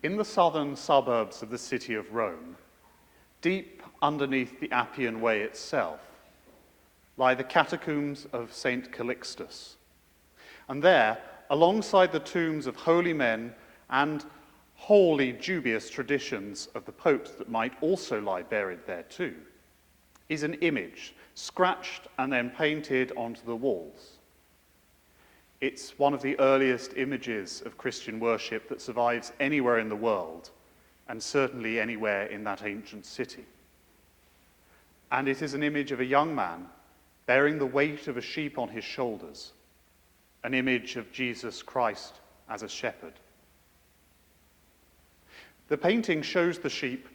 In the southern suburbs of the city of Rome, deep underneath the Appian Way itself, lie the catacombs of St. Calixtus. And there, alongside the tombs of holy men and wholly dubious traditions of the popes that might also lie buried there too, is an image scratched and then painted onto the walls. It's one of the earliest images of Christian worship that survives anywhere in the world, and certainly anywhere in that ancient city. And it is an image of a young man bearing the weight of a sheep on his shoulders, an image of Jesus Christ as a shepherd. The painting shows the sheep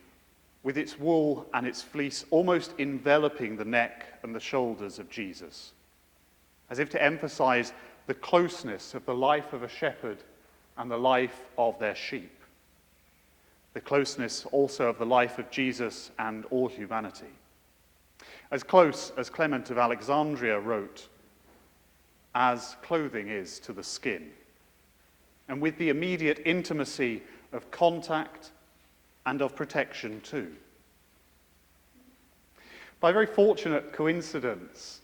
with its wool and its fleece almost enveloping the neck and the shoulders of Jesus, as if to emphasize the closeness of the life of a shepherd and the life of their sheep, the closeness also of the life of Jesus and all humanity. As close as Clement of Alexandria wrote, as clothing is to the skin, and with the immediate intimacy of contact and of protection too. By a very fortunate coincidence,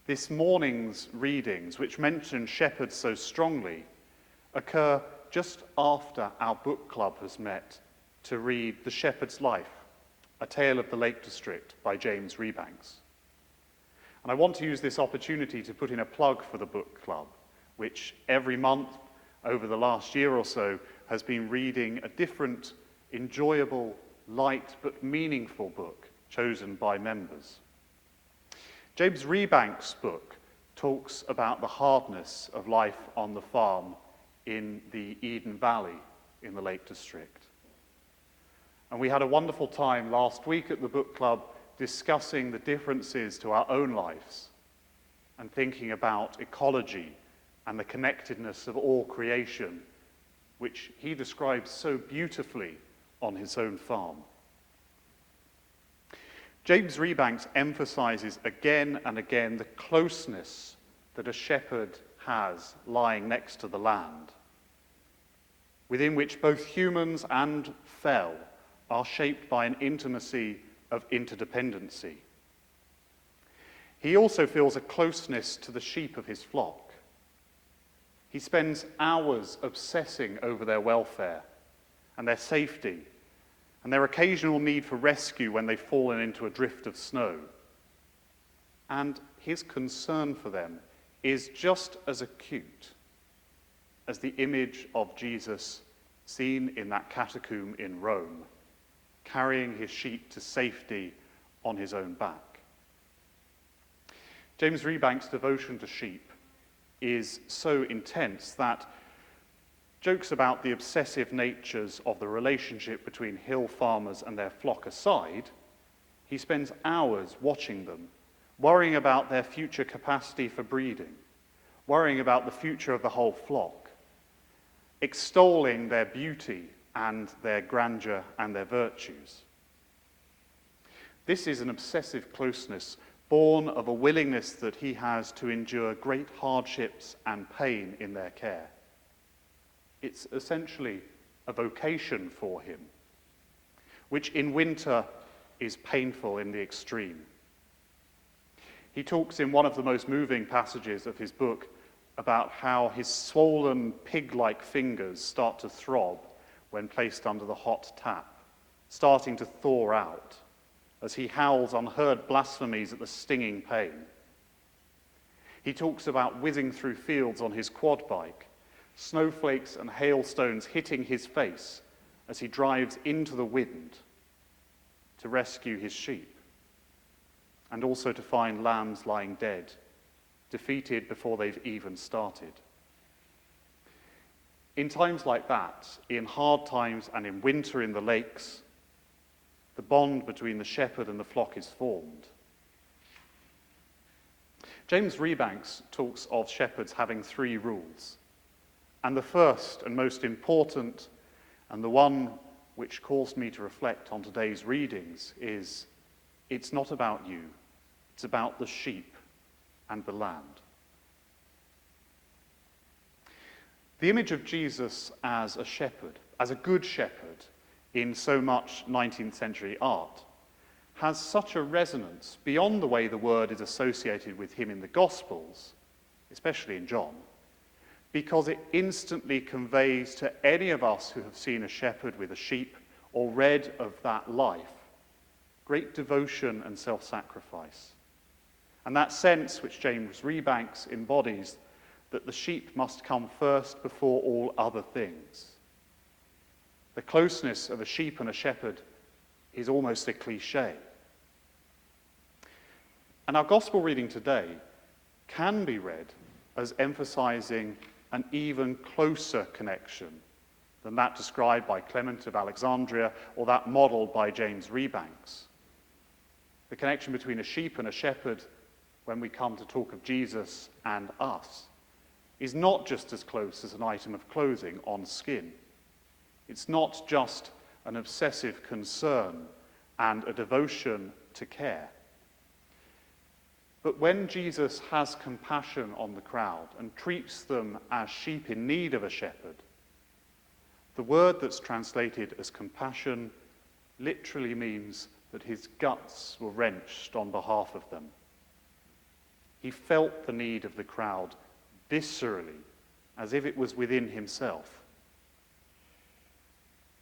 this morning's readings, which mention shepherds so strongly, occur just after our book club has met to read The Shepherd's Life, A Tale of the Lake District by James Rebanks. And I want to use this opportunity to put in a plug for the book club, which every month over the last year or so has been reading a different, enjoyable, light but meaningful book chosen by members. James Rebanks' book talks about the hardness of life on the farm in the Eden Valley in the Lake District. And we had a wonderful time last week at the book club discussing the differences to our own lives and thinking about ecology and the connectedness of all creation, which he describes so beautifully on his own farm. James Rebanks emphasizes again and again the closeness that a shepherd has lying next to the land, within which both humans and fell are shaped by an intimacy of interdependency. He also feels a closeness to the sheep of his flock. He spends hours obsessing over their welfare and their safety and their occasional need for rescue when they've fallen into a drift of snow. And his concern for them is just as acute as the image of Jesus seen in that catacomb in Rome, carrying his sheep to safety on his own back. James Rebanks' devotion to sheep is so intense that, jokes about the obsessive natures of the relationship between hill farmers and their flock aside, he spends hours watching them, worrying about their future capacity for breeding, worrying about the future of the whole flock, extolling their beauty and their grandeur and their virtues. This is an obsessive closeness born of a willingness that he has to endure great hardships and pain in their care. It's essentially a vocation for him, which in winter is painful in the extreme. He talks in one of the most moving passages of his book about how his swollen pig-like fingers start to throb when placed under the hot tap, starting to thaw out as he howls unheard blasphemies at the stinging pain. He talks about whizzing through fields on his quad bike, snowflakes and hailstones hitting his face as he drives into the wind to rescue his sheep, and also to find lambs lying dead, defeated before they've even started. In times like that, in hard times and in winter in the lakes, the bond between the shepherd and the flock is formed. James Rebanks talks of shepherds having 3 rules. And the first and most important, and the one which caused me to reflect on today's readings, is it's not about you, it's about the sheep and the land. The image of Jesus as a shepherd, as a good shepherd in so much 19th century art, has such a resonance beyond the way the word is associated with him in the Gospels, especially in John, because it instantly conveys to any of us who have seen a shepherd with a sheep or read of that life great devotion and self-sacrifice. And that sense which James Rebanks embodies, that the sheep must come first before all other things. The closeness of a sheep and a shepherd is almost a cliche. And our gospel reading today can be read as emphasizing an even closer connection than that described by Clement of Alexandria or that modeled by James Rebanks. The connection between a sheep and a shepherd, when we come to talk of Jesus and us, is not just as close as an item of clothing on skin. It's not just an obsessive concern and a devotion to care. But when Jesus has compassion on the crowd and treats them as sheep in need of a shepherd, the word that's translated as compassion literally means that his guts were wrenched on behalf of them. He felt the need of the crowd viscerally, as if it was within himself.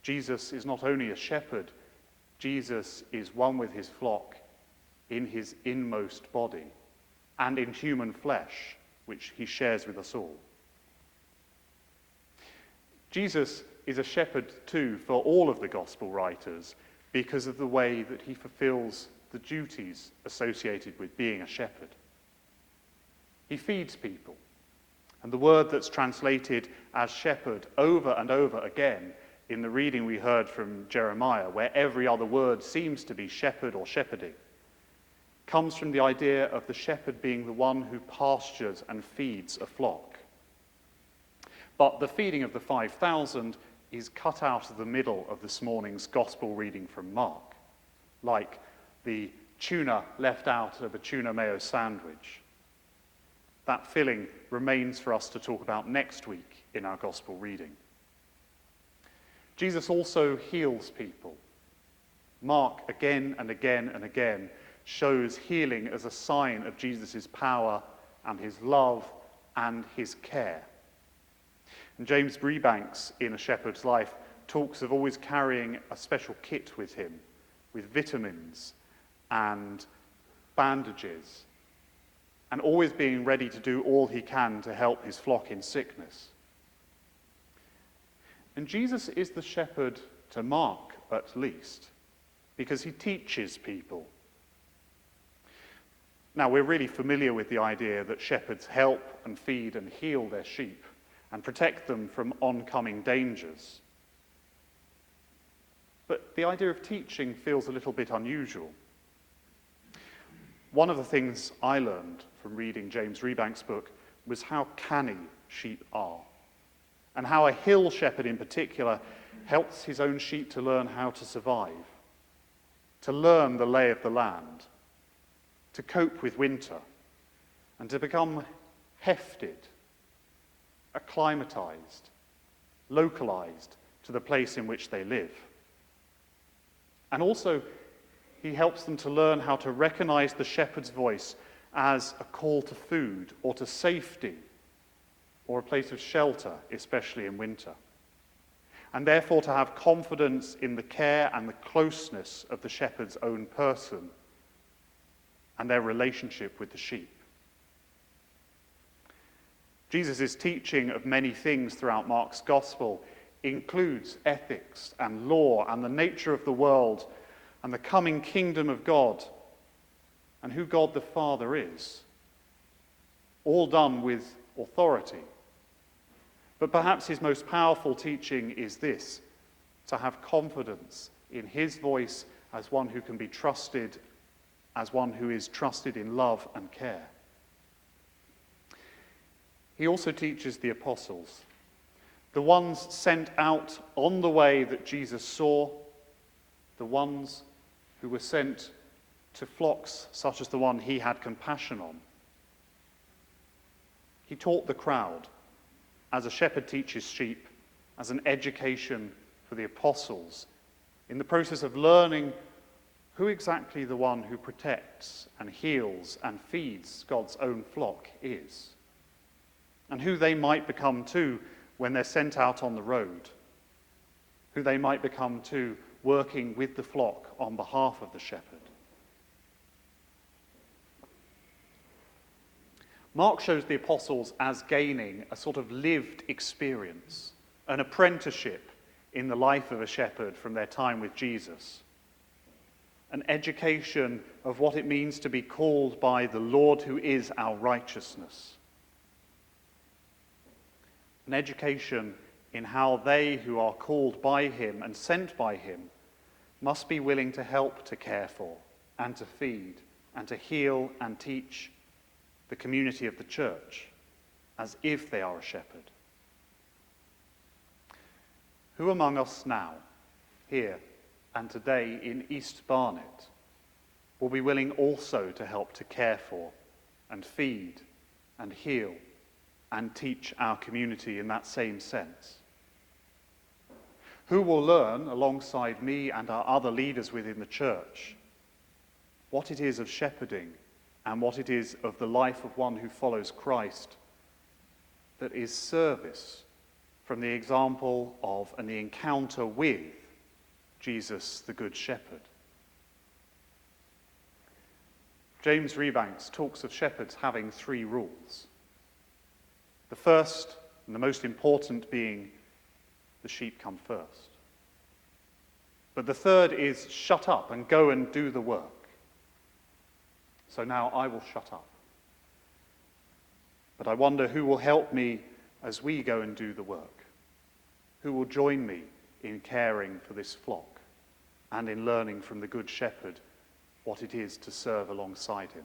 Jesus is not only a shepherd, Jesus is one with his flock in his inmost body and in human flesh, which he shares with us all. Jesus is a shepherd too for all of the gospel writers because of the way that he fulfills the duties associated with being a shepherd. He feeds people, and the word that's translated as shepherd over and over again in the reading we heard from Jeremiah, where every other word seems to be shepherd or shepherding, comes from the idea of the shepherd being the one who pastures and feeds a flock. But the feeding of the 5,000 is cut out of the middle of this morning's gospel reading from Mark, like the tuna left out of a tuna mayo sandwich. That filling remains for us to talk about next week in our gospel reading. Jesus also heals people. Mark again and again and again shows healing as a sign of Jesus' power and his love and his care. And James Rebanks, in A Shepherd's Life, talks of always carrying a special kit with him, with vitamins and bandages, and always being ready to do all he can to help his flock in sickness. And Jesus is the shepherd to Mark, at least, because he teaches people. Now, we're really familiar with the idea that shepherds help and feed and heal their sheep and protect them from oncoming dangers. But the idea of teaching feels a little bit unusual. One of the things I learned from reading James Rebanks' book was how canny sheep are, and how a hill shepherd in particular helps his own sheep to learn how to survive, to learn the lay of the land, to cope with winter, and to become hefted, acclimatized, localized to the place in which they live. And also, he helps them to learn how to recognize the shepherd's voice as a call to food or to safety or a place of shelter, especially in winter. And therefore to have confidence in the care and the closeness of the shepherd's own person and their relationship with the sheep. Jesus' teaching of many things throughout Mark's gospel includes ethics and law and the nature of the world and the coming kingdom of God and who God the Father is, all done with authority. But perhaps his most powerful teaching is this: to have confidence in his voice as one who can be trusted, as one who is trusted in love and care. He also teaches the apostles, the ones sent out on the way that Jesus saw, the ones who were sent to flocks such as the one he had compassion on. He taught the crowd, as a shepherd teaches sheep, as an education for the apostles in the process of learning who exactly the one who protects and heals and feeds God's own flock is, and who they might become too when they're sent out on the road, who they might become too working with the flock on behalf of the shepherd. Mark shows the apostles as gaining a sort of lived experience, an apprenticeship in the life of a shepherd from their time with Jesus, an education of what it means to be called by the Lord who is our righteousness, an education in how they who are called by him and sent by him must be willing to help to care for and to feed and to heal and teach the community of the church as if they are a shepherd. Who among us now, here and today in East Barnet, will be willing also to help to care for and feed and heal and teach our community in that same sense? Who will learn, alongside me and our other leaders within the church, what it is of shepherding and what it is of the life of one who follows Christ that is service from the example of and the encounter with Jesus, the Good Shepherd? James Rebanks talks of shepherds having 3 rules. The first and the most important being the sheep come first. But the third is shut up and go and do the work. So now I will shut up. But I wonder who will help me as we go and do the work. Who will join me in caring for this flock and in learning from the Good Shepherd what it is to serve alongside him.